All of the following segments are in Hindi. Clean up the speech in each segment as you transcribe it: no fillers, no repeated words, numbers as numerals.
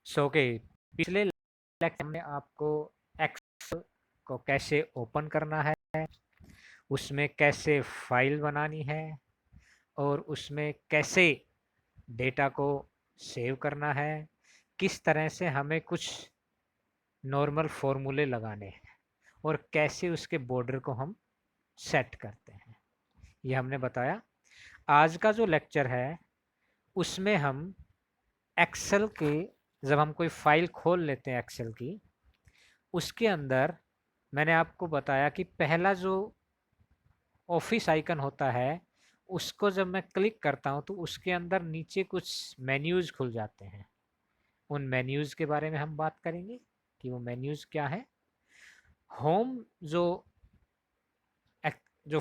ओके, पिछले लेक्चर में आपको एक्सेल को कैसे ओपन करना है, उसमें कैसे फाइल बनानी है और उसमें कैसे डेटा को सेव करना है, किस तरह से हमें कुछ नॉर्मल फॉर्मूले लगाने हैं और कैसे उसके बॉर्डर को हम सेट करते हैं, ये हमने बताया। आज का जो लेक्चर है उसमें हम एक्सेल के, जब हम कोई फाइल खोल लेते हैं एक्सेल की, उसके अंदर मैंने आपको बताया कि पहला जो ऑफिस आइकन होता है उसको जब मैं क्लिक करता हूं तो उसके अंदर नीचे कुछ मेन्यूज खुल जाते हैं। उन मेन्यूज के बारे में हम बात करेंगे कि वो मेन्यूज क्या है। होम जो जो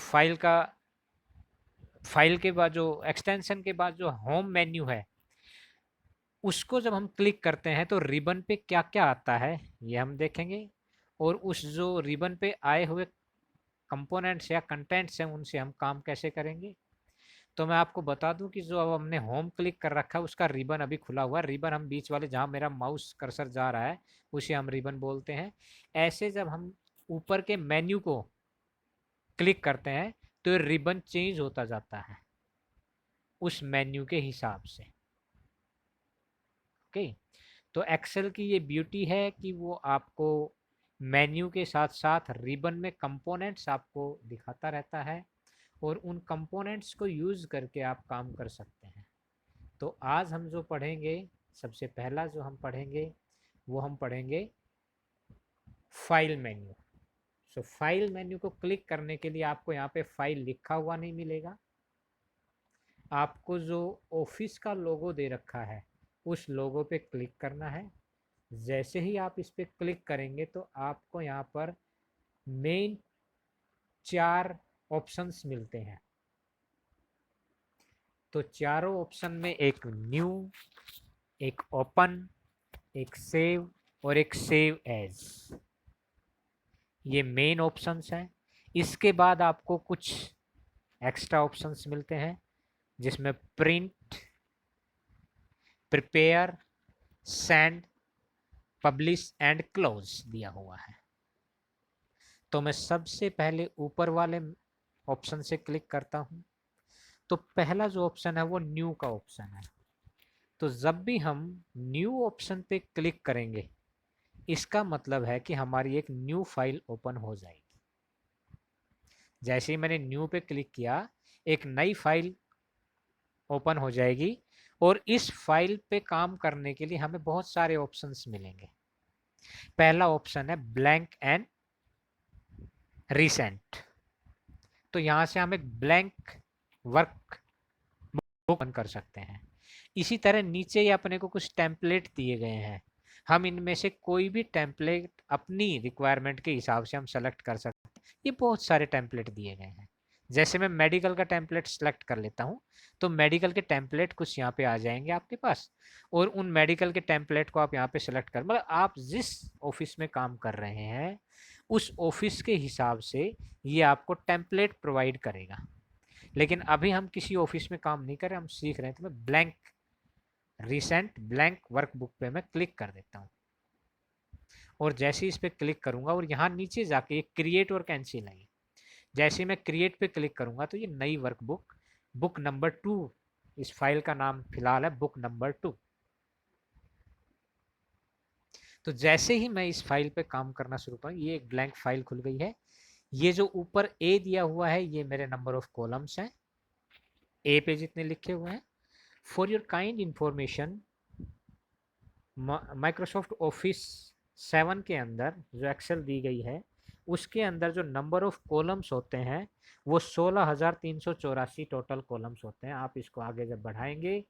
फाइल के बाद जो एक्सटेंशन के बाद जो होम मेन्यू है उसको जब हम क्लिक करते हैं तो रिबन पे क्या क्या आता है ये हम देखेंगे, और उस जो रिबन पे आए हुए कंपोनेंट्स या कंटेंट्स हैं उनसे हम काम कैसे करेंगे। तो मैं आपको बता दूं कि जो अब हमने होम क्लिक कर रखा है उसका रिबन अभी खुला हुआ है। रिबन हम बीच वाले जहां मेरा माउस कर्सर जा रहा है उसे हम रिबन बोलते हैं। ऐसे जब हम ऊपर के मेन्यू को क्लिक करते हैं तो रिबन चेंज होता जाता है उस मेन्यू के हिसाब से। ओके, तो एक्सेल की ये ब्यूटी है कि वो आपको मेन्यू के साथ साथ रिबन में कंपोनेंट्स आपको दिखाता रहता है और उन कंपोनेंट्स को यूज करके आप काम कर सकते हैं। तो आज हम जो पढ़ेंगे, सबसे पहला जो हम पढ़ेंगे वो हम पढ़ेंगे फाइल मेन्यू। सो फाइल मेन्यू को क्लिक करने के लिए आपको यहाँ पे फाइल लिखा हुआ नहीं मिलेगा, आपको जो ऑफिस का लोगो दे रखा है उस लोगो पे क्लिक करना है। जैसे ही आप इस पे क्लिक करेंगे तो आपको यहाँ पर मेन 4 ऑप्शंस मिलते हैं। तो चारों ऑप्शन में एक न्यू, एक ओपन, एक सेव और एक सेव एज, ये मेन ऑप्शंस हैं। इसके बाद आपको कुछ एक्स्ट्रा ऑप्शंस मिलते हैं जिसमें print, prepare, send, publish and close दिया हुआ है। तो मैं सबसे पहले ऊपर वाले ऑप्शन से क्लिक करता हूं। तो पहला जो ऑप्शन है वो न्यू का ऑप्शन है। तो जब भी हम न्यू ऑप्शन पे क्लिक करेंगे इसका मतलब है कि हमारी एक न्यू फाइल ओपन हो जाएगी। जैसे ही मैंने न्यू पे क्लिक किया एक नई फाइल ओपन हो जाएगी और इस फाइल पे काम करने के लिए हमें बहुत सारे ऑप्शंस मिलेंगे। पहला ऑप्शन है ब्लैंक एंड रीसेंट। तो यहां से हम एक ब्लैंक वर्क ओपन कर सकते हैं। इसी तरह नीचे ही अपने को कुछ टेम्पलेट दिए गए हैं, हम इनमें से कोई भी टेम्पलेट अपनी रिक्वायरमेंट के हिसाब से हम सेलेक्ट कर सकते हैं। ये बहुत सारे टेम्पलेट दिए गए हैं। जैसे मैं मेडिकल का टेम्पलेट सेलेक्ट कर लेता हूँ तो मेडिकल के टेम्पलेट कुछ यहाँ पे आ जाएंगे आपके पास, और उन मेडिकल के टेम्पलेट को आप यहाँ पे सेलेक्ट कर, मतलब आप जिस ऑफिस में काम कर रहे हैं उस ऑफिस के हिसाब से ये आपको टेम्पलेट प्रोवाइड करेगा। लेकिन अभी हम किसी ऑफिस में काम नहीं कर रहे, हम सीख रहे हैं, तो मैं ब्लैंक रिसेंट ब्लैंक वर्कबुक पे मैं क्लिक कर देता हूँ। और जैसे ही इस पर क्लिक करूंगा और यहाँ नीचे जाके क्रिएट और कैंसिल है, जैसे ही मैं क्रिएट पे क्लिक करूंगा तो ये नई वर्कबुक बुक नंबर 2, इस फाइल का नाम फिलहाल है बुक नंबर 2। तो जैसे ही मैं इस फाइल पे काम करना शुरू करूँ ये एक ब्लैंक फाइल खुल गई है। ये जो ऊपर ए दिया हुआ है ये मेरे नंबर ऑफ कॉलम्स हैं, ए पे जितने लिखे हुए हैं। For your kind information, Microsoft office 7 के अंदर जो एक्सेल दी गई है उसके अंदर जो नंबर ऑफ कॉलम्स होते हैं वो 16,384 टोटल कॉलम्स होते हैं। आप इसको आगे जब बढ़ाएंगे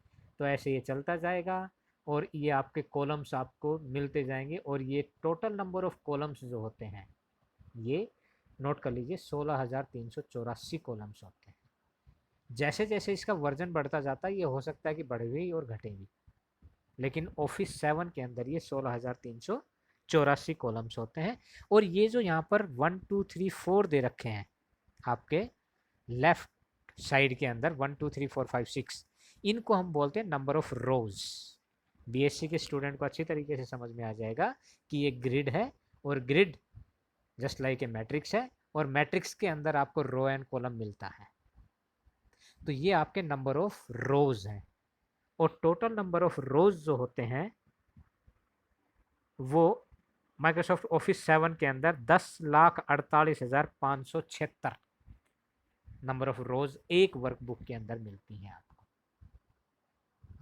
तो ऐसे ये चलता जाएगा और ये आपके कॉलम्स आपको मिलते जाएंगे, और ये टोटल नंबर ऑफ कॉलम्स जो होते हैं ये नोट कर लीजिए 16,384 कॉलम्स होते हैं। जैसे जैसे इसका वर्जन बढ़ता जाता है ये हो सकता है कि बढ़े भी और घटे भी, लेकिन ऑफिस 7 के अंदर ये 16,384 कॉलम्स होते हैं। और ये जो यहाँ पर 1 2 3 4 दे रखे हैं आपके लेफ्ट साइड के अंदर 1 2 3 4 5 6, इनको हम बोलते हैं नंबर ऑफ रोज। बीएससी के स्टूडेंट को अच्छी तरीके से समझ में आ जाएगा कि ये ग्रिड है, और grid just like a matrix है, और मैट्रिक्स के अंदर आपको रो एंड कॉलम मिलता है। तो ये आपके नंबर ऑफ रोज हैं, और टोटल नंबर ऑफ रोज जो होते हैं वो माइक्रोसॉफ्ट ऑफिस 7 के अंदर 10,48,576 नंबर ऑफ रोज एक वर्कबुक के अंदर मिलती हैं आपको।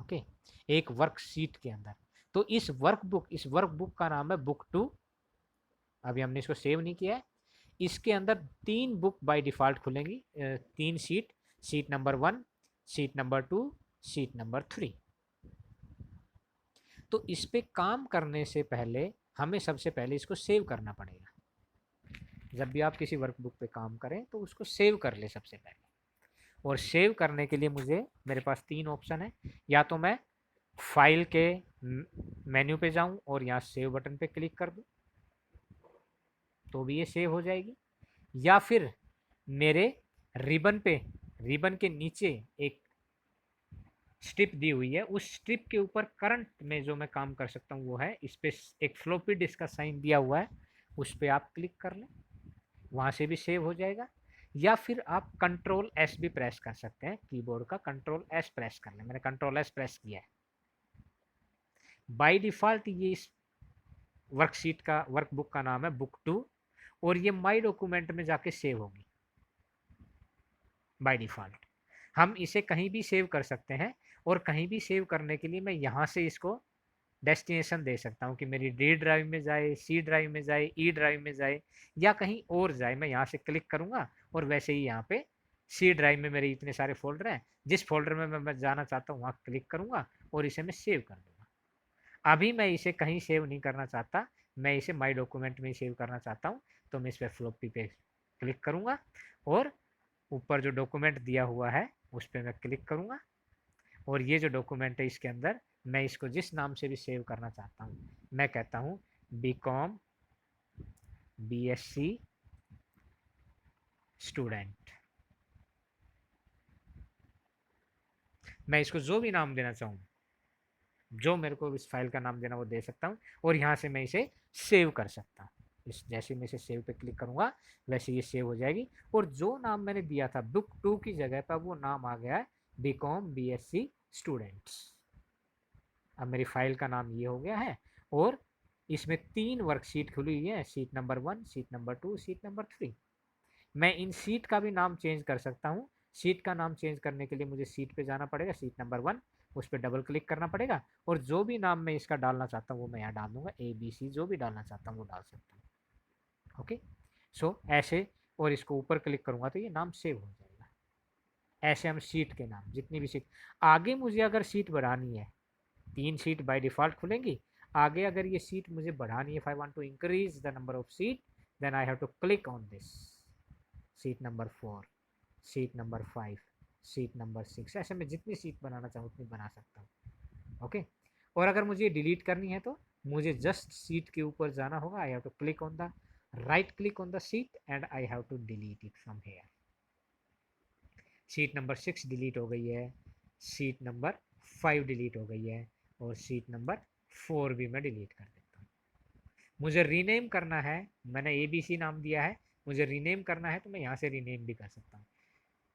ओके, एक वर्कशीट के अंदर। तो इस वर्कबुक का नाम है बुक 2। अभी हमने इसको सेव नहीं किया है। इसके अंदर 3 बुक बाय डिफॉल्ट खुलेंगी, 3 sheet, sheet number 1, sheet number 2, sheet number 3। तो इस पे काम करने से पहले हमें सबसे पहले इसको सेव करना पड़ेगा। जब भी आप किसी वर्कबुक पे काम करें तो उसको सेव कर ले सबसे पहले। और सेव करने के लिए मेरे पास 3 ऑप्शन है। या तो मैं फाइल के मेन्यू पे जाऊं और यहाँ सेव बटन पे क्लिक कर दूं तो भी ये सेव हो जाएगी, या फिर मेरे रिबन के नीचे एक स्ट्रिप दी हुई है, उस स्ट्रिप के ऊपर करंट में जो मैं काम कर सकता हूँ वो है, इस पे एक फ्लॉपी डिस्क का साइन दिया हुआ है, उस पर आप क्लिक कर लें, वहाँ से भी सेव हो जाएगा। या फिर आप कंट्रोल एस भी प्रेस कर सकते हैं, कीबोर्ड का कंट्रोल एस प्रेस कर लें। मैंने कंट्रोल एस प्रेस किया है। बाय डिफ़ॉल्ट ये इस वर्कबुक का नाम है बुक 2, और ये माई डॉक्यूमेंट में जाके सेव होगी बाय डिफ़ॉल्ट। हम इसे कहीं भी सेव कर सकते हैं, और कहीं भी सेव करने के लिए मैं यहाँ से इसको डेस्टिनेशन दे सकता हूँ कि मेरी डी ड्राइव में जाए, सी ड्राइव में जाए, ई ड्राइव में जाए, या कहीं और जाए। मैं यहाँ से क्लिक करूँगा और वैसे ही यहाँ पे सी ड्राइव में मेरे इतने सारे फोल्डर हैं, जिस फोल्डर में मैं जाना चाहता हूँ वहाँ क्लिक करूँगा और इसे मैं सेव कर दूँगा। अभी मैं इसे कहीं सेव नहीं करना चाहता, मैं इसे माई डॉक्यूमेंट में ही सेव करना चाहता हूँ, तो मैं इस पर फ्लॉपी पे क्लिक करूँगा और ऊपर जो डॉक्यूमेंट दिया हुआ है उस पर मैं क्लिक करूँगा, और ये जो डॉक्यूमेंट है इसके अंदर मैं इसको जिस नाम से भी सेव करना चाहता हूँ, मैं कहता हूँ बीकॉम बीएससी स्टूडेंट। मैं इसको जो भी नाम देना चाहूँ, जो मेरे को इस फाइल का नाम देना वो दे सकता हूँ, और यहाँ से मैं इसे सेव कर सकता हूँ। जैसे मैं इसे सेव पे क्लिक करूँगा वैसे ये सेव हो जाएगी, और जो नाम मैंने दिया था बुक 2 की जगह पर वो नाम आ गया है बीकॉम बीएससी स्टूडेंट्स। अब मेरी फाइल का नाम ये हो गया है, और इसमें 3 वर्कशीट खुली हुई है, sheet number 1, sheet number 2, sheet number 3। मैं इन शीट का भी नाम चेंज कर सकता हूँ। शीट का नाम चेंज करने के लिए मुझे शीट पे जाना पड़ेगा, शीट नंबर 1, उस पर डबल क्लिक करना पड़ेगा, और जो भी नाम मैं इसका डालना चाहता हूँ वो मैं यहाँ डाल दूंगा, ABC, जो भी डालना चाहता हूँ वो डाल सकता हूँ। ओके, सो ऐसे, और इसको ऊपर क्लिक करूँगा तो ये नाम सेव हो जाएगा। ऐसे हम शीट के नाम, जितनी भी शीट, आगे मुझे अगर शीट बढ़ानी है, 3 शीट बाय डिफ़ॉल्ट खुलेंगी, आगे अगर ये शीट मुझे बढ़ानी है, if I want to increase the number of sheet, then I have to click on this, sheet number 4, sheet number 5, sheet number 6, ऐसे मैं जितनी शीट बनाना चाहूँ उतनी बना सकता हूँ। ओके, और अगर मुझे डिलीट करनी है तो मुझे जस्ट शीट के ऊपर जाना होगा, I have to click on the right click on the sheet and I have to delete it from here. Sheet number 6 delete हो गई है, शीट नंबर 5 डिलीट हो गई है, और शीट नंबर 4 भी मैं डिलीट कर देता हूँ। मुझे रीनेम करना है, मैंने ABC नाम दिया है, मुझे रीनेम करना है तो मैं यहाँ से रीनेम भी कर सकता हूँ।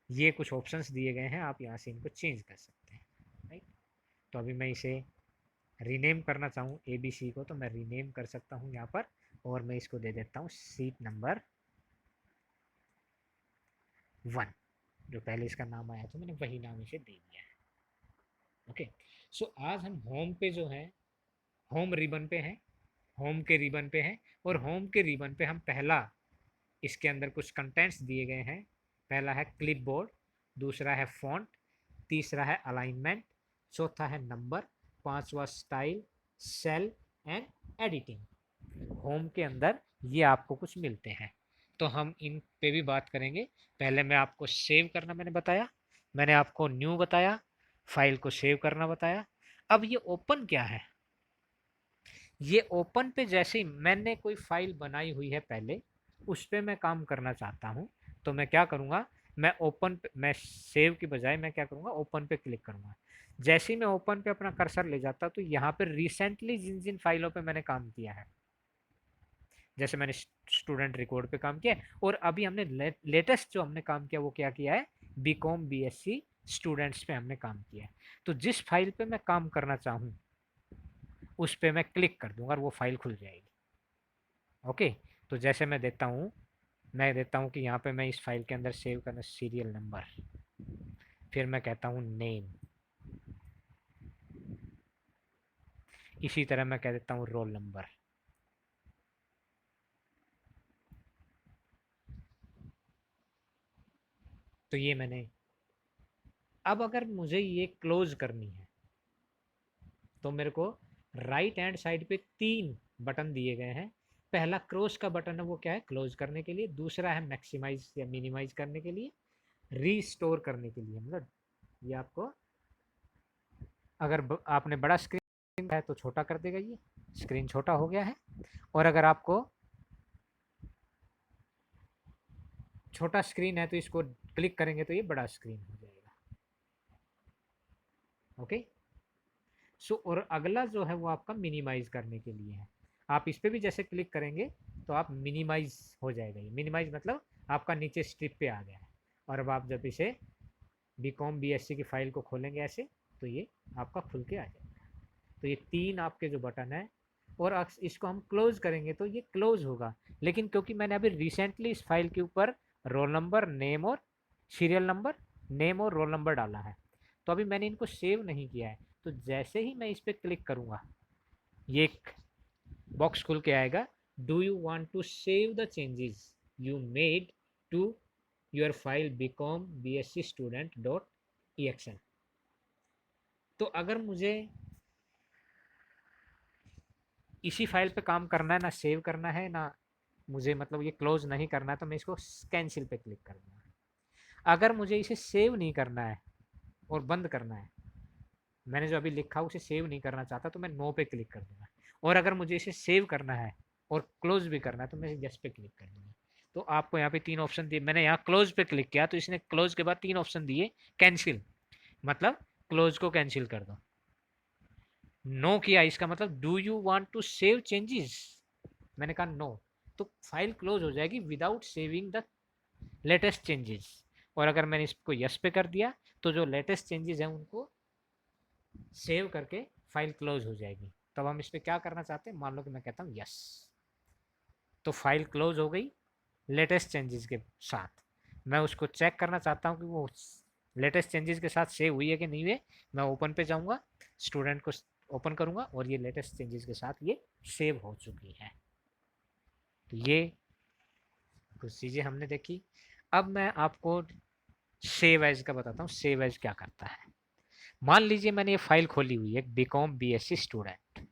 ये कुछ ऑप्शंस दिए गए हैं, आप यहाँ से इनको चेंज कर सकते हैं, राइट। तो अभी मैं इसे रीनेम करना चाहूँ ABC को, तो मैं रीनेम कर सकता हूँ यहाँ पर, और मैं इसको दे देता हूँ शीट नंबर 1। जो पहले इसका नाम आया था मैंने वही नाम इसे दे दिया है। ओके, सो आज हम होम पे जो है, होम रिबन पे हैं, होम के रिबन पे हैं, और होम के रिबन पे हम पहला, इसके अंदर कुछ कंटेंट्स दिए गए हैं। पहला है क्लिपबोर्ड, दूसरा है फॉन्ट, तीसरा है अलाइनमेंट, चौथा है नंबर, पांचवा style, cell and editing. Home के अंदर ये आपको कुछ मिलते हैं, तो हम इन पे भी बात करेंगे। पहले मैं आपको सेव करना मैंने बताया, मैंने आपको न्यू बताया, फाइल को सेव करना बताया। अब ये ओपन क्या है? ये ओपन पे जैसे ही मैंने कोई फाइल बनाई हुई है पहले, उस पर मैं काम करना चाहता हूँ, तो मैं क्या करूँगा, मैं ओपन पे, मैं सेव की बजाय मैं क्या करूँगा, ओपन पे क्लिक करूँगा। जैसे ही मैं ओपन पे अपना कर्सर ले जाता तो यहाँ पे रिसेंटली जिन जिन फाइलों पे मैंने काम किया है, जैसे मैंने स्टूडेंट रिकॉर्ड पे काम किया है, और अभी हमने लेटेस्ट जो हमने काम किया वो क्या किया है, बीकॉम बीएससी स्टूडेंट्स पे हमने काम किया है। तो जिस फाइल पे मैं काम करना चाहूँ उस पे मैं क्लिक कर दूंगा और वो फाइल खुल जाएगी। ओके, तो जैसे मैं देता हूँ कि यहाँ पे मैं इस फाइल के अंदर सेव करना सीरियल नंबर, फिर मैं कहता हूँ नेम, इसी तरह मैं कह देता हूँ रोल नंबर। तो ये मैंने, अब अगर मुझे ये क्लोज करनी है तो मेरे को राइट हैंड साइड पे 3 बटन दिए गए हैं। पहला क्रॉस का बटन है, वो क्या है, क्लोज करने के लिए। दूसरा है मैक्सिमाइज या मिनिमाइज करने के लिए। रीस्टोर करने के लिए, मतलब ये आपको, अगर आपने बड़ा स्क्रीन है तो छोटा कर देगा, ये स्क्रीन छोटा हो गया है। और अगर आपको छोटा स्क्रीन है तो इसको क्लिक करेंगे तो ये बड़ा स्क्रीन हो जाएगा। ओके, सो और अगला जो है वो आपका मिनिमाइज करने के लिए है। आप इस पे भी जैसे क्लिक करेंगे तो आप मिनिमाइज हो जाएगा। ये मिनिमाइज मतलब आपका नीचे स्ट्रिप पे आ गया है। और अब आप जब इसे बीकॉम बीएससी की फाइल को खोलेंगे ऐसे, तो ये आपका खुल के आ जाएगा। तो ये 3 आपके जो बटन है, और इसको हम क्लोज करेंगे तो ये क्लोज होगा। लेकिन क्योंकि मैंने अभी रिसेंटली इस फाइल के ऊपर रोल नंबर, नेम और सीरियल नंबर, नेम और रोल नंबर डाला है, तो अभी मैंने इनको सेव नहीं किया है। तो जैसे ही मैं इस पर क्लिक करूंगा ये एक बॉक्स खुल के आएगा, do you want to save the changes you made to your file BCom BSc student dot EXN। तो अगर मुझे इसी फाइल पे काम करना है, ना सेव करना है, ना मुझे मतलब ये क्लोज नहीं करना है, तो मैं इसको कैंसिल पे क्लिक कर दूंगा। अगर मुझे इसे सेव नहीं करना है और बंद करना है, मैंने जो अभी लिखा उसे सेव नहीं करना चाहता, तो मैं नो पे क्लिक कर दूंगा। और अगर मुझे इसे सेव करना है और क्लोज भी करना है तो मैं यस पे क्लिक कर दूंगा। तो आपको यहाँ पे 3 ऑप्शन दिए। मैंने यहाँ क्लोज पे क्लिक किया तो इसने क्लोज के बाद 3 ऑप्शन दिए। कैंसिल मतलब क्लोज को कैंसिल कर दो। नो किया इसका मतलब do you want to save changes, मैंने कहा नो, तो फाइल क्लोज हो जाएगी without saving the latest changes. और अगर मैंने इसको यस पे कर दिया तो जो लेटेस्ट चेंजेस हैं उनको सेव करके फाइल क्लोज हो जाएगी। तब हम इस पर क्या करना चाहते हैं, मान लो कि मैं कहता हूँ यस, तो फाइल क्लोज हो गई लेटेस्ट चेंजेस के साथ। मैं उसको चेक करना चाहता हूँ कि वो लेटेस्ट चेंजेस के साथ सेव हुई है कि नहीं हुई। मैं ओपन पे जाऊँगा, स्टूडेंट को ओपन करूँगा और ये लेटेस्ट चेंजेस के साथ ये सेव हो चुकी है। तो ये कुछ चीज़ें हमने देखी। अब मैं आपको सेव एज का बताता हूँ। सेव एज क्या करता है, मान लीजिए मैंने ये फाइल खोली हुई है BCom BSc student.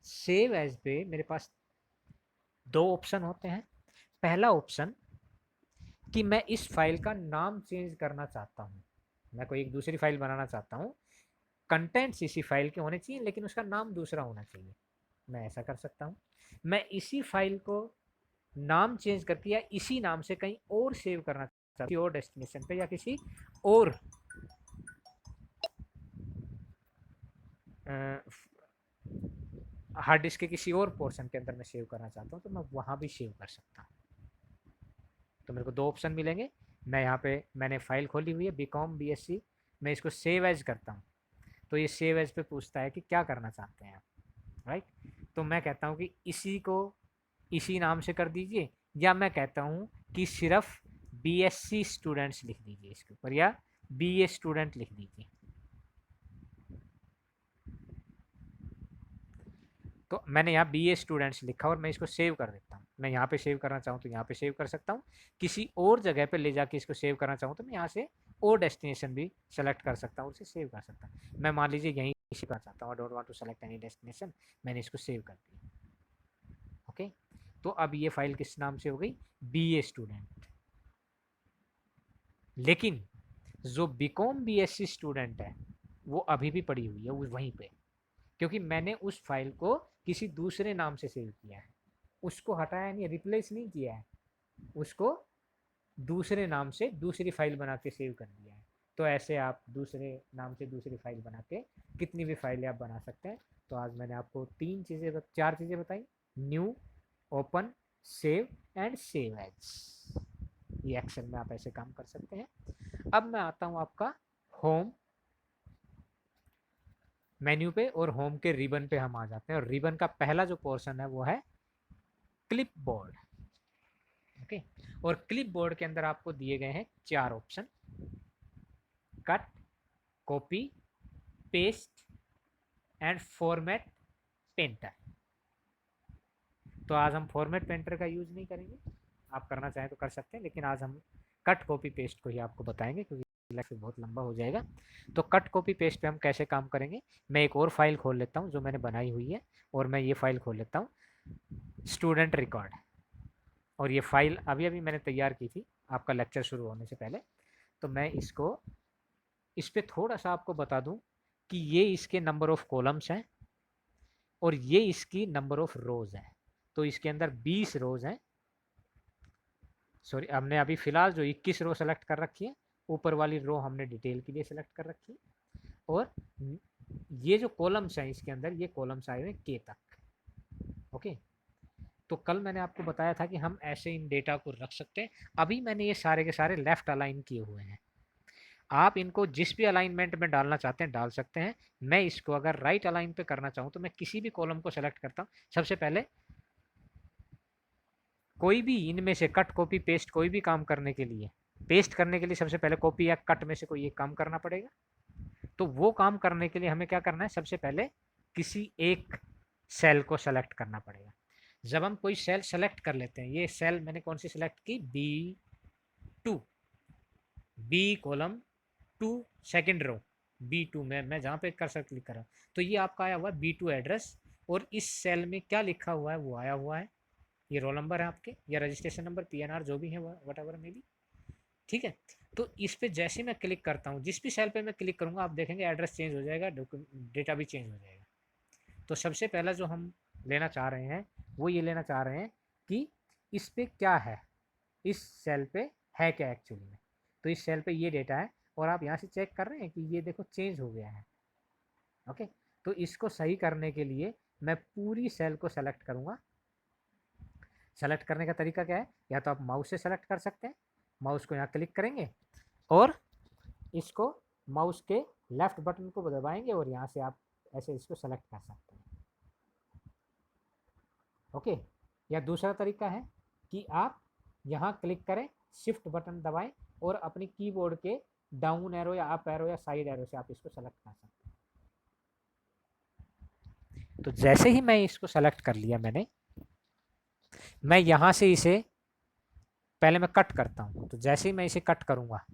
Save as पे मेरे पास 2 ऑप्शन होते हैं। पहला ऑप्शन कि मैं इस फाइल का नाम चेंज करना चाहता हूँ, मैं कोई एक दूसरी फाइल बनाना चाहता हूँ, कंटेंट्स इसी फाइल के होने चाहिए लेकिन उसका नाम दूसरा होना चाहिए, मैं ऐसा कर सकता हूँ। मैं इसी फाइल को नाम चेंज करके या इसी नाम से कहीं और सेव करना चाहता हूँ, किसी और डेस्टिनेशन पे या किसी और हार्ड डिस्क के किसी और पोर्शन के अंदर मैं सेव करना चाहता हूँ, तो मैं वहाँ भी सेव कर सकता हूँ। तो मेरे को 2 ऑप्शन मिलेंगे। मैं यहाँ पे मैंने फाइल खोली हुई है बीकॉम बीएससी, मैं इसको सेव एज करता हूँ तो ये सेव एज पे पूछता है कि क्या करना चाहते हैं आप, राइट। तो मैं कहता हूँ कि इसी को इसी नाम से कर दीजिए, या मैं कहता हूँ कि सिर्फ बीएससी स्टूडेंट्स लिख दीजिए इसके ऊपर, या बीए स्टूडेंट लिख दीजिए। तो मैंने यहाँ बीए स्टूडेंट्स लिखा और मैं इसको सेव कर देता हूँ। मैं यहाँ पे सेव करना चाहूँ तो यहाँ पे सेव कर सकता हूँ, किसी और जगह पे ले जाके इसको सेव करना चाहूँ तो मैं यहाँ से और डेस्टिनेशन भी सेलेक्ट कर सकता हूँ, उसे सेव कर सकता हूँ। मैं मान लीजिए यहीं इसी करना चाहता हूँ, don't want to select any destination, मैंने इसको सेव कर दिया। ओके, तो अब ये फाइल किस नाम से हो गई, बीए स्टूडेंट। लेकिन जो बीकॉम बीएससी स्टूडेंट है वो अभी भी पड़ी हुई है वहीं पे, क्योंकि मैंने उस फाइल को किसी दूसरे नाम से सेव किया है, उसको हटाया नहीं, रिप्लेस नहीं किया है, उसको दूसरे नाम से दूसरी फाइल बना के सेव कर दिया है। तो ऐसे आप दूसरे नाम से दूसरी फाइल बना के कितनी भी फाइलें आप बना सकते हैं। तो आज मैंने आपको चार चीज़ें बताई, new, open, save and save as. ये एक्सेल में आप ऐसे काम कर सकते हैं। अब मैं आता हूँ आपका होम मेन्यू पे, और होम के रिबन पे हम आ जाते हैं। और रिबन का पहला जो पोर्शन है वो है क्लिप बोर्ड। ओके, और क्लिप बोर्ड के अंदर आपको दिए गए हैं 4 option, cut, copy, paste and format painter. तो आज हम फॉर्मेट पेंटर का यूज नहीं करेंगे, आप करना चाहें तो कर सकते हैं, लेकिन आज हम कट कॉपी पेस्ट को ही आपको बताएंगे, क्योंकि लेक्चर बहुत लंबा हो जाएगा। तो कट कॉपी पेस्ट पे हम कैसे काम करेंगे, मैं एक और फाइल खोल लेता हूँ जो मैंने बनाई हुई है, और मैं ये फाइल खोल लेता हूँ स्टूडेंट रिकॉर्ड। और ये फाइल अभी अभी मैंने तैयार की थी आपका लेक्चर शुरू होने से पहले। तो मैं इस पर थोड़ा सा आपको बता दूं कि ये इसके नंबर ऑफ कॉलम्स हैं और ये इसकी नंबर ऑफ रोज है। तो इसके अंदर 20 रोज हैं। सॉरी, हमने अभी फिलहाल जो 21 रो सेलेक्ट कर रखी है, ऊपर वाली रो हमने डिटेल के लिए सेलेक्ट कर रखी है। और ये जो कॉलम्स हैं इसके अंदर, ये कॉलम्स आए हुए के तक। ओके, तो कल मैंने आपको बताया था कि हम ऐसे इन डेटा को रख सकते हैं। अभी मैंने ये सारे के सारे लेफ्ट अलाइन किए हुए हैं, आप इनको जिस भी अलाइनमेंट में डालना चाहते हैं डाल सकते हैं। मैं इसको अगर राइट अलाइन पे करना चाहूँ तो मैं किसी भी कॉलम को सेलेक्ट करता हूँ। सबसे पहले कोई भी इनमें से कट कॉपी पेस्ट कोई भी काम करने के लिए, पेस्ट करने के लिए सबसे पहले कॉपी या कट में से कोई एक काम करना पड़ेगा। तो वो काम करने के लिए हमें क्या करना है, सबसे पहले किसी एक सेल को सेलेक्ट करना पड़ेगा। जब हम कोई सेल सेलेक्ट कर लेते हैं, ये सेल मैंने कौन सी सेलेक्ट की, B2, B column 2 second row, B2 में मैं जहाँ पे कर क्लिक कर रहा हूँ तो ये आपका आया हुआ है B2 एड्रेस। और इस सेल में क्या लिखा हुआ है वो आया हुआ है, ये रोल नंबर है आपके या रजिस्ट्रेशन नंबर, PNR जो भी है वट एवर में भी, ठीक है। तो इस पे जैसे मैं क्लिक करता हूँ, जिस भी सेल पे मैं क्लिक करूँगा आप देखेंगे एड्रेस चेंज हो जाएगा, डेटा भी चेंज हो जाएगा। तो सबसे पहला जो हम लेना चाह रहे हैं वो ये लेना चाह रहे हैं कि इस पे क्या है, इस सेल पे है क्या एक्चुअली में। तो इस सेल पे ये डेटा है और आप यहाँ से चेक कर रहे हैं कि ये देखो चेंज हो गया है। ओके, तो इसको सही करने के लिए मैं पूरी सेल को सेलेक्ट करूँगा। सेलेक्ट करने का तरीका क्या है, या तो आप माउस से सेलेक्ट कर सकते हैं, माउस को यहाँ क्लिक करेंगे और इसको माउस के लेफ्ट बटन को दबाएंगे और यहाँ से आप ऐसे इसको सेलेक्ट कर सकते हैं। ओके, या दूसरा तरीका है कि आप यहाँ क्लिक करें, शिफ्ट बटन दबाएं और अपनी कीबोर्ड के डाउन एरो या अप एरो या साइड एरो से आप इसको सेलेक्ट कर सकते हैं। तो जैसे ही मैं इसको सेलेक्ट कर लिया मैं यहाँ से इसे पहले मैं कट करता हूँ। तो जैसे ही मैं इसे कट करूँगा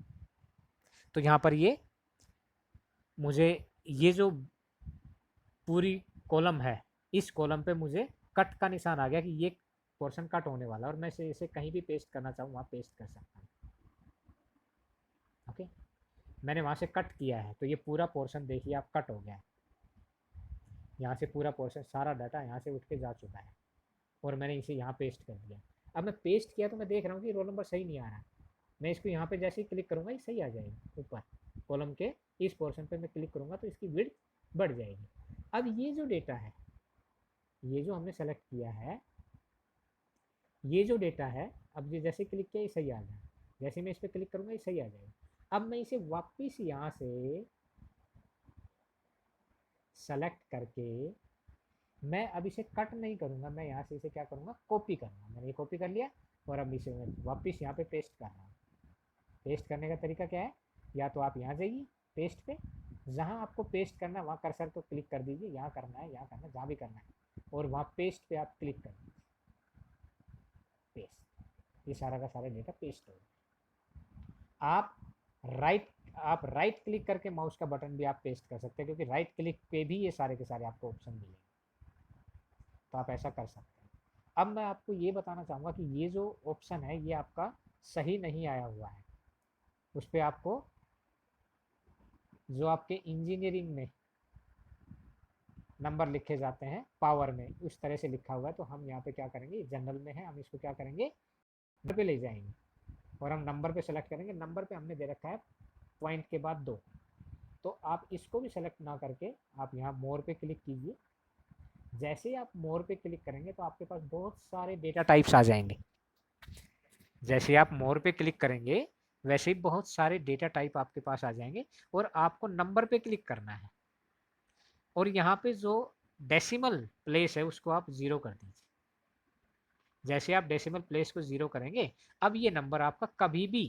तो यहाँ पर ये मुझे ये जो पूरी कॉलम है, इस कॉलम पे मुझे कट का निशान आ गया कि ये पोर्शन कट होने वाला है और मैं इसे कहीं भी पेस्ट करना चाहूँ वहाँ पेस्ट कर सकता हूँ। ओके, मैंने वहाँ से कट किया है तो ये पूरा पोर्शन देखिए आप कट हो गया है। यहाँ से पूरा पोर्शन सारा डाटा यहाँ से उठ के जा चुका है और मैंने इसे यहाँ पेस्ट कर दिया। अब मैं पेस्ट किया तो मैं देख रहा हूँ कि रोल नंबर सही नहीं आ रहा है। मैं इसको यहाँ पे जैसे ही क्लिक करूँगा ये सही आ जाएगी, ऊपर कॉलम के इस पोर्शन पे मैं क्लिक करूँगा तो इसकी विड्थ बढ़ जाएगी। अब ये जो डेटा है, ये जो हमने सेलेक्ट किया है, ये जो डेटा है, अब ये जैसे क्लिक किया ये सही आ जाए, जैसे मैं इस पर क्लिक करूँगा ये सही आ जाएगा। अब मैं इसे वापस यहाँ से सेलेक्ट करके मैं अब इसे कट नहीं करूँगा, मैं यहाँ से इसे क्या करूँगा, कॉपी करूँगा। मैंने ये कॉपी कर लिया और अब इसे मैं वापस यहाँ पे पेस्ट कर रहा हूँ। पेस्ट करने का तरीका क्या है, या तो आप यहाँ जाइए पेस्ट पे, जहाँ आपको पेस्ट करना है वहाँ कर्सर को क्लिक कर दीजिए, यहाँ करना है, यहाँ करना है, जहाँ भी करना है, और वहाँ पेस्ट पे आप क्लिक कर दीजिए, पेस्ट। ये सारा का सारा डेटा पेस्ट हो गया। आप राइट क्लिक करके माउस का बटन भी आप पेस्ट कर सकते हैं, क्योंकि राइट क्लिक पे भी ये सारे के सारे आपको ऑप्शन मिलेंगे, तो आप ऐसा कर सकते हैं। अब मैं आपको ये बताना चाहूँगा कि ये जो ऑप्शन है ये आपका सही नहीं आया हुआ है, उस पर आपको जो आपके इंजीनियरिंग में नंबर लिखे जाते हैं पावर में उस तरह से लिखा हुआ है। तो हम यहाँ पे क्या करेंगे, जनरल में है, हम इसको क्या करेंगे, पे ले जाएंगे। और हम नंबर पे सेलेक्ट करेंगे। नंबर पे हमने दे रखा है पॉइंट के बाद 2, तो आप इसको भी सेलेक्ट ना करके आप यहाँ मोर पे क्लिक कीजिए। जैसे ही आप मोर पे क्लिक करेंगे तो आपके पास बहुत सारे डेटा टाइप्स आ जाएंगे। जैसे आप मोर पे क्लिक करेंगे वैसे ही बहुत सारे डेटा टाइप आपके पास आ जाएंगे और आपको नंबर पे क्लिक करना है और यहाँ पे जो डेसिमल प्लेस है उसको आप 0 कर दीजिए। जैसे आप डेसिमल प्लेस को 0 करेंगे अब ये नंबर आपका कभी भी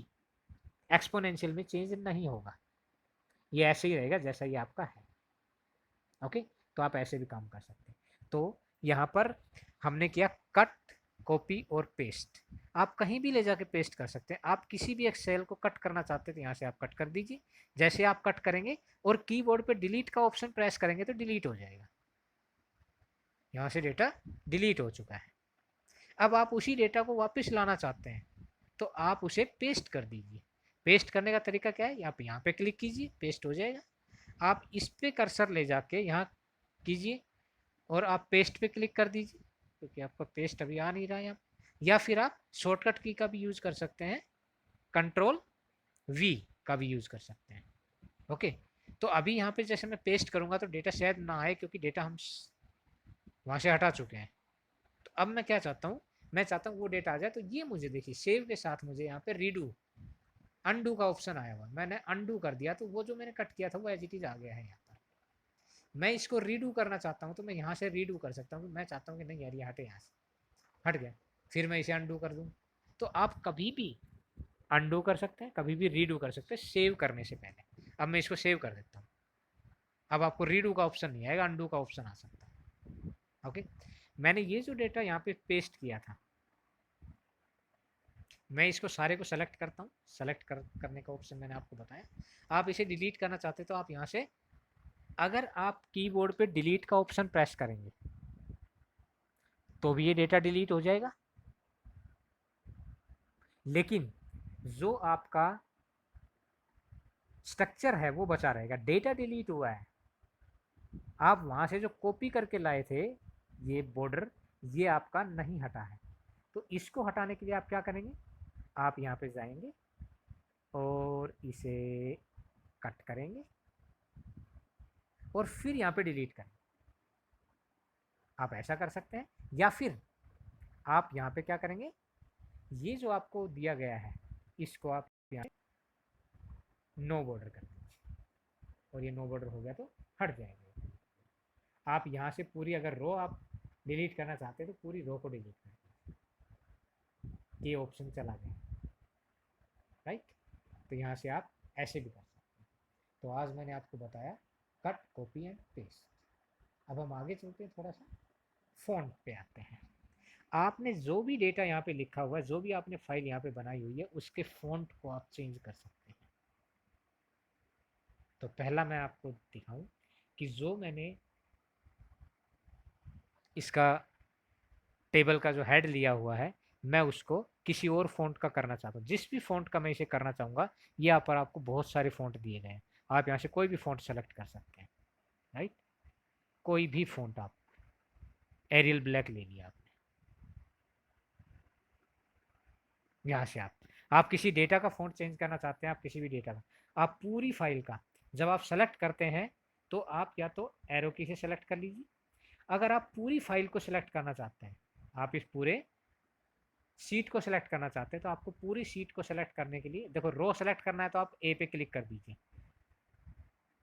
एक्सपोनेंशियल में चेंज नहीं होगा, ये ऐसे ही रहेगा जैसा ये आपका है। ओके, तो आप ऐसे भी काम कर सकते हैं। तो यहाँ पर हमने किया कट, कॉपी और पेस्ट। आप कहीं भी ले जाके पेस्ट कर सकते हैं। आप किसी भी एक सेल को कट करना चाहते हैं तो यहाँ से आप कट कर दीजिए। जैसे आप कट करेंगे और कीबोर्ड पे डिलीट का ऑप्शन प्रेस करेंगे तो डिलीट हो जाएगा, यहाँ से डेटा डिलीट हो चुका है। अब आप उसी डेटा को वापस लाना चाहते हैं तो आप उसे पेस्ट कर दीजिए। पेस्ट करने का तरीका क्या है, आप यहाँ पे क्लिक कीजिए, पेस्ट हो जाएगा। आप इस पे कर्सर ले जाके यहाँ कीजिए और आप पेस्ट पे क्लिक कर दीजिए, क्योंकि आपका पेस्ट अभी आ नहीं रहा है यहाँ। या फिर आप शॉर्टकट की का भी यूज कर सकते हैं, कंट्रोल वी का भी यूज कर सकते हैं। ओके, तो अभी यहाँ पे जैसे मैं पेस्ट करूंगा तो डेटा शायद ना आए, क्योंकि डेटा हम वहां से हटा चुके हैं। तो अब मैं क्या चाहता हूँ, मैं चाहता हूँ वो डेटा आ जाए। तो ये मुझे देखिए सेव के साथ मुझे यहाँ पे रीडू अनडू का ऑप्शन आया हुआ, मैंने अनडू कर दिया तो वो जो मैंने कट किया था वो एज इट इज आ गया है यहाँ पर। मैं इसको रीडू करना चाहता हूँ तो मैं यहाँ से रीडू कर सकता हूँ। मैं चाहता हूँ कि नहीं यार ये हटे, यहाँ से हट गया, फिर मैं इसे अनडू कर दूँ। तो आप कभी भी अनडू कर सकते हैं, कभी भी रीडू कर सकते हैं सेव करने से पहले। अब मैं इसको सेव कर देता हूँ। अब आपको रीडू का ऑप्शन नहीं आएगा, अनडू का ऑप्शन आ सकता है। ओके, मैंने ये जो डेटा यहाँ पे पेस्ट किया था, मैं इसको सारे को सेलेक्ट करता हूँ। सेलेक्ट करने का ऑप्शन मैंने आपको बताया। आप इसे डिलीट करना चाहते तो आप यहाँ से, अगर आप कीबोर्ड पे डिलीट का ऑप्शन प्रेस करेंगे तो भी ये डेटा डिलीट हो जाएगा, लेकिन जो आपका स्ट्रक्चर है वो बचा रहेगा। डेटा डिलीट हुआ है, आप वहां से जो कॉपी करके लाए थे ये बॉर्डर, ये आपका नहीं हटा है। तो इसको हटाने के लिए आप क्या करेंगे, आप यहाँ पे जाएंगे और इसे कट करेंगे और फिर यहाँ पे डिलीट करेंगे। आप ऐसा कर सकते हैं, या फिर आप यहाँ पे क्या करेंगे, ये जो आपको दिया गया है इसको आप यहाँ नो बॉर्डर कर दीजिए और ये नो बॉर्डर हो गया तो हट जाएगा। आप यहाँ से पूरी अगर रो आप डिलीट करना चाहते हैं तो पूरी रो को डिलीट कर दीजिए, ये ऑप्शन चला जाए। राइट, तो यहाँ से आप ऐसे भी कर सकते हैं। तो आज मैंने आपको बताया कट, कॉपी एंड पेस्ट। अब हम आगे चलते हैं, थोड़ा सा फॉन्ट पे आते हैं। आपने जो भी डेटा यहाँ पे लिखा हुआ है, जो भी आपने फाइल यहाँ पे बनाई हुई है, उसके फॉन्ट को आप चेंज कर सकते हैं। तो पहला मैं आपको दिखाऊं कि जो मैंने इसका टेबल का जो हेड लिया हुआ है, मैं उसको किसी और फॉन्ट का करना चाहता हूँ। जिस भी फॉन्ट का मैं इसे करना चाहूँगा, यहाँ पर आपको बहुत सारे फॉन्ट दिए गए हैं। आप यहाँ से कोई भी फॉन्ट सेलेक्ट कर सकते हैं। राइट, कोई भी फॉन्ट, आप एरियल ब्लैक ले लिया आपने, यहाँ से आप किसी डेटा का फॉन्ट चेंज करना चाहते हैं, आप किसी भी डेटा का, आप पूरी फाइल का जब आप सेलेक्ट करते हैं तो आप या तो एरो की से सेलेक्ट कर लीजिए। अगर आप पूरी फाइल को सिलेक्ट करना चाहते हैं, आप इस पूरे सीट को सिलेक्ट करना चाहते हैं, तो आपको पूरी सीट को सिलेक्ट करने के लिए देखो, रो सेलेक्ट करना है तो आप ए पे क्लिक कर दीजिए,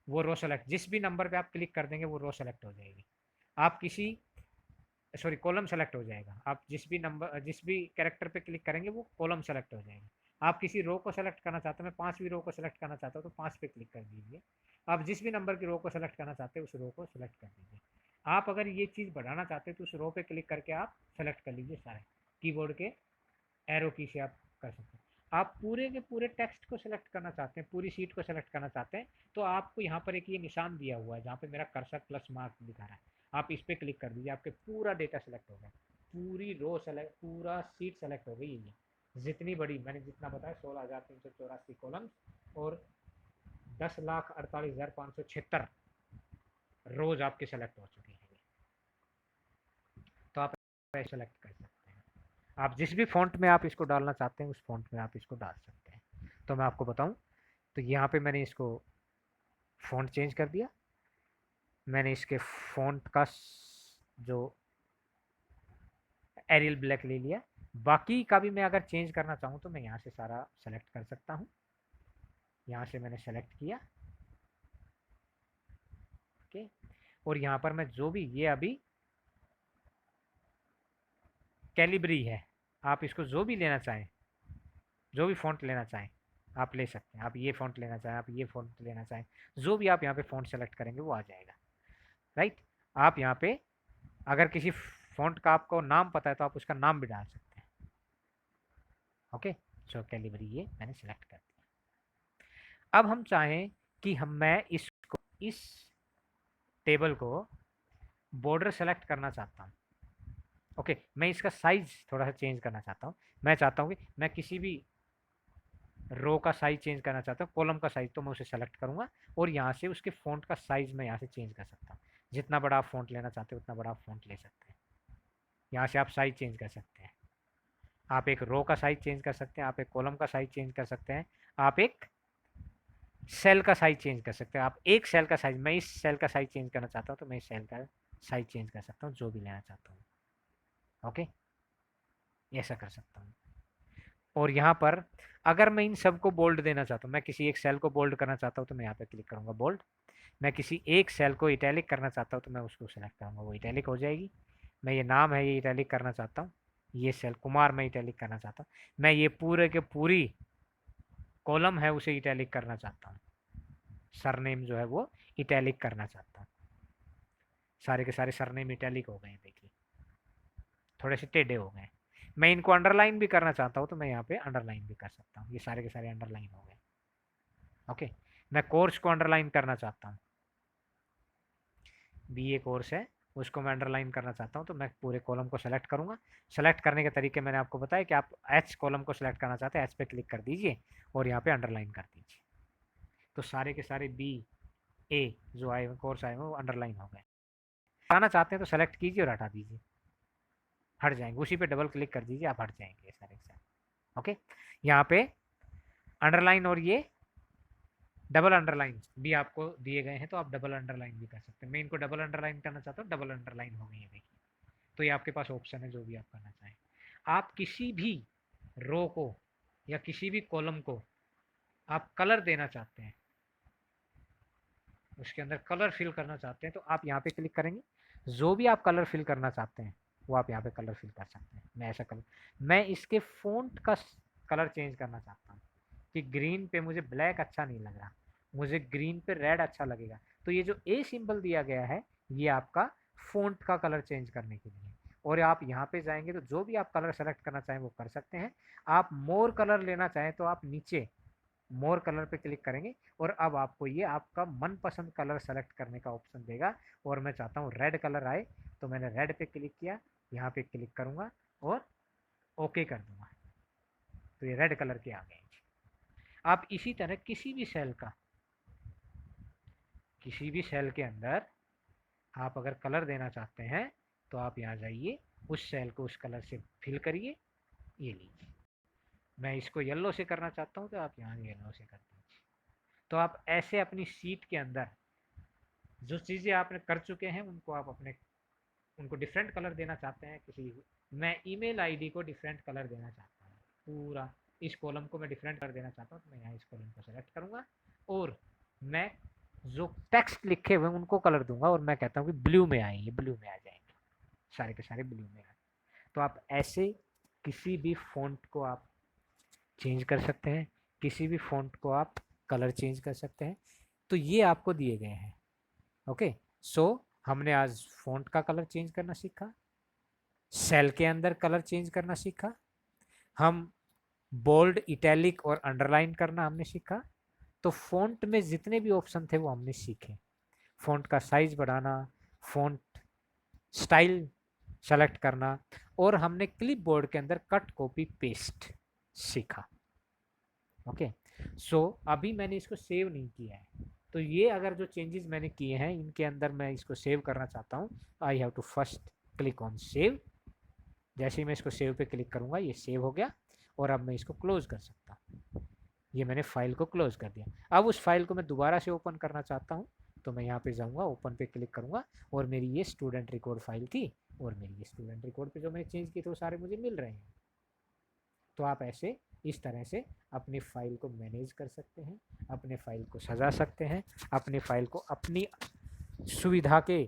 वो रो सेलेक्ट, जिस भी नंबर पे आप क्लिक कर देंगे वो रो सेलेक्ट हो जाएगी। आप किसी सॉरी कॉलम सेलेक्ट हो जाएगा, आप जिस भी नंबर जिस भी कैरेक्टर पे क्लिक करेंगे वो कॉलम सेलेक्ट हो जाएगा। आप किसी रो को सेलेक्ट करना चाहते हैं, मैं 5वीं रो को सेलेक्ट करना चाहता हूँ तो 5 पे क्लिक कर दीजिए। आप जिस भी नंबर की रो को सेलेक्ट करना चाहते हैं उस रो को सेलेक्ट कर दीजिए। आप अगर ये चीज़ बढ़ाना चाहते हैं तो उस रो पे क्लिक करके आप सेलेक्ट कर लीजिए सारे, कीबोर्ड के एरो की से आप कर सकते हैं। आप पूरे के पूरे टेक्स्ट को सेलेक्ट करना चाहते हैं, पूरी सीट को सेलेक्ट करना चाहते हैं, तो आपको यहाँ पर एक ये निशान दिया हुआ है जहाँ पे मेरा कर्सर प्लस मार्क दिखा रहा है, आप इस पर क्लिक कर दीजिए, आपके पूरा डेटा सेलेक्ट हो गया, पूरी रो सेलेक्ट, पूरा सीट सेलेक्ट हो गई। ये जितनी बड़ी मैंने जितना बताया 16,384 कॉलम्स और 10,48,576 रोज आपके सेलेक्ट हो चुकी है। तो आप सेलेक्ट कर सकते हैं। आप जिस भी फॉन्ट में आप इसको डालना चाहते हैं उस फॉन्ट में आप इसको डाल सकते हैं। तो मैं आपको बताऊं, तो यहाँ पे मैंने इसको फॉन्ट चेंज कर दिया, मैंने इसके फॉन्ट का जो एरियल ब्लैक ले लिया। बाकी का भी मैं अगर चेंज करना चाहूँ तो मैं यहाँ से सारा सेलेक्ट कर सकता हूँ। यहाँ से मैंने सेलेक्ट किया, ओके। और यहाँ पर मैं जो भी ये अभी कैलिब्री है, आप इसको जो भी लेना चाहें, जो भी फॉन्ट लेना चाहें आप ले सकते हैं। आप ये फॉन्ट लेना चाहें, आप ये फॉन्ट लेना चाहें, जो भी आप यहाँ पे फॉन्ट सेलेक्ट करेंगे वो आ जाएगा, राइट। आप यहाँ पे अगर किसी फॉन्ट का आपको नाम पता है तो आप उसका नाम भी डाल सकते हैं, ओके। सो कैलिबरी ये मैंने सेलेक्ट कर दिया। अब हम चाहें कि मैं इसको, इस टेबल को बॉर्डर सेलेक्ट करना चाहता हूँ, ओके। मैं इसका साइज थोड़ा सा चेंज करना चाहता हूँ। मैं चाहता हूँ कि मैं किसी भी रो का साइज चेंज करना चाहता हूँ, कॉलम का साइज, तो मैं उसे सेलेक्ट करूंगा और यहाँ से उसके फॉन्ट का साइज मैं यहाँ से चेंज कर सकता हूँ। जितना बड़ा आप फॉन्ट लेना चाहते हैं उतना बड़ा आप फॉन्ट ले सकते हैं। यहाँ से आप साइज चेंज कर सकते हैं। आप एक रो का साइज चेंज कर सकते हैं, आप एक कॉलम का साइज चेंज कर सकते हैं, आप एक सेल का साइज चेंज कर सकते हैं। आप एक सेल का साइज, मैं इस सेल का साइज चेंज करना चाहता हूँ तो मैं इस सेल का साइज चेंज कर सकता हूँ, जो भी लेना चाहता हूँ, ओके। ऐसा कर सकता हूँ। और यहाँ पर अगर मैं इन सबको बोल्ड देना चाहता हूँ, मैं किसी एक सेल को बोल्ड करना चाहता हूँ तो मैं यहाँ पे क्लिक करूँगा बोल्ड। मैं किसी एक सेल को इटैलिक करना चाहता हूँ तो मैं उसको सेलेक्ट करूँगा, वो इटैलिक हो जाएगी। मैं ये नाम है ये इटैलिक करना चाहता हूँ, ये सेल कुमार मैं इटैलिक करना चाहता हूँ। मैं ये पूरे के पूरी कॉलम है उसे इटैलिक करना चाहता हूँ, सरनेम जो है वो इटैलिक करना चाहता हूँ। सारे के सारे सरनेम इटैलिक हो गए, देखिए थोड़े से टेढ़े हो गए। मैं इनको अंडरलाइन भी करना चाहता हूँ तो मैं यहाँ पे अंडरलाइन भी कर सकता हूँ, ये सारे के सारे अंडरलाइन हो गए, ओके। मैं कोर्स को अंडरलाइन करना चाहता हूँ, बीए कोर्स है उसको मैं अंडरलाइन करना चाहता हूँ तो मैं पूरे कॉलम को सेलेक्ट करूंगा। सेलेक्ट करने के तरीके मैंने आपको बताया कि आप एच कॉलम को सेलेक्ट करना चाहते हैं, एच पे क्लिक कर दीजिए और यहाँ पे अंडरलाइन कर दीजिए, तो सारे के सारे बी ए जो आए हुए कोर्स आए हुए वो अंडरलाइन हो गए। हटाना चाहते हैं तो सेलेक्ट कीजिए और हटा दीजिए, हट जाएंगे, उसी पे डबल क्लिक कर दीजिए, आप हट जाएंगे सारे के सारे, ओके। यहाँ पे अंडरलाइन और ये डबल अंडरलाइन भी आपको दिए गए हैं तो आप डबल अंडरलाइन भी कर सकते हैं। मैं इनको डबल अंडरलाइन करना चाहता हूँ, डबल अंडरलाइन हो गई है, देखिए। तो ये आपके पास ऑप्शन है जो भी आप करना चाहें। आप किसी भी रो को या किसी भी कॉलम को आप कलर देना चाहते हैं, उसके अंदर कलर फिल करना चाहते हैं तो आप यहाँ पे क्लिक करेंगे, जो भी आप कलर फिल करना चाहते हैं वो आप यहाँ पे कलर फिल कर सकते हैं। मैं ऐसा कलर, मैं इसके फ़ॉन्ट का कलर चेंज करना चाहता हूँ कि ग्रीन पे मुझे ब्लैक अच्छा नहीं लग रहा, मुझे ग्रीन पे रेड अच्छा लगेगा। तो ये जो ए सिंबल दिया गया है ये आपका फ़ॉन्ट का कलर चेंज करने के लिए। और आप यहाँ पे जाएंगे तो जो भी आप कलर सेलेक्ट करना चाहें वो कर सकते हैं। आप मोर कलर लेना चाहें तो आप नीचे मोर कलर पे क्लिक करेंगे और अब आपको ये आपका मनपसंद कलर सेलेक्ट करने का ऑप्शन देगा। और मैं चाहता हूँ रेड कलर आए तो मैंने रेड पे क्लिक किया, यहाँ पे क्लिक करूँगा और ओके कर दूंगा, तो ये रेड कलर के आ गए। आप इसी तरह किसी भी सेल का, किसी भी सेल के अंदर आप अगर कलर देना चाहते हैं तो आप यहाँ जाइए, उस सेल को उस कलर से फिल करिए, ये लीजिए। मैं इसको येलो से करना चाहता हूँ तो आप यहाँ येलो से कर दीजिए। तो आप ऐसे अपनी सीट के अंदर जो चीज़ें आपने कर चुके हैं उनको आप अपने, उनको डिफरेंट कलर देना चाहते हैं किसी, मैं ईमेल आईडी को डिफरेंट कलर देना चाहता हूँ, पूरा इस कॉलम को मैं डिफरेंट कलर देना चाहता हूँ तो मैं यहाँ इस कॉलम को सेलेक्ट करूँगा और मैं जो टेक्स्ट लिखे हुए उनको कलर दूंगा और मैं कहता हूँ कि ब्लू में आएंगे, ब्लू में आ जाएंगे, सारे के सारे ब्लू में आए। तो आप ऐसे किसी भी फॉन्ट को आप चेंज कर सकते हैं, किसी भी फॉन्ट को आप कलर चेंज कर सकते हैं। तो ये आपको दिए गए हैं, ओके। सो हमने आज फॉन्ट का कलर चेंज करना सीखा, सेल के अंदर कलर चेंज करना सीखा, हम बोल्ड इटैलिक और अंडरलाइन करना हमने सीखा। तो फॉन्ट में जितने भी ऑप्शन थे वो हमने सीखे, फॉन्ट का साइज बढ़ाना, फॉन्ट स्टाइल सेलेक्ट करना, और हमने क्लिपबोर्ड के अंदर कट कॉपी पेस्ट सीखा, ओके। सो अभी मैंने इसको सेव नहीं किया है, तो ये अगर जो चेंजेस मैंने किए हैं इनके अंदर मैं इसको सेव करना चाहता हूँ, I have to first click on save, जैसे ही मैं इसको सेव पे क्लिक करूँगा ये सेव हो गया और अब मैं इसको क्लोज कर सकता हूँ। ये मैंने फाइल को क्लोज कर दिया। अब उस फाइल को मैं दोबारा से ओपन करना चाहता हूँ तो मैं यहाँ पे जाऊँगा, ओपन पे क्लिक करूँगा और मेरी ये स्टूडेंट रिकॉर्ड फाइल थी और मेरी ये स्टूडेंट रिकॉर्ड पे जो मैंने चेंज किए थे वो सारे मुझे मिल रहे हैं। तो आप ऐसे इस तरह से अपनी फ़ाइल को मैनेज कर सकते हैं, अपने फ़ाइल को सजा सकते हैं, अपनी फ़ाइल को अपनी सुविधा के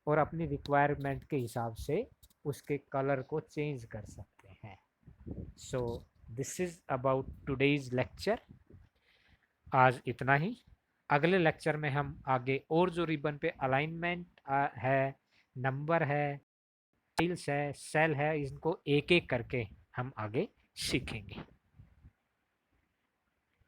और अपनी रिक्वायरमेंट के हिसाब से उसके कलर को चेंज कर सकते हैं। So this is about today's lecture. आज इतना ही। अगले लेक्चर में हम आगे और जो रिबन पे अलाइनमेंट है, नंबर है, फाइल्स है, सेल है, इनको एक एक करके हम आगे सीखेंगे।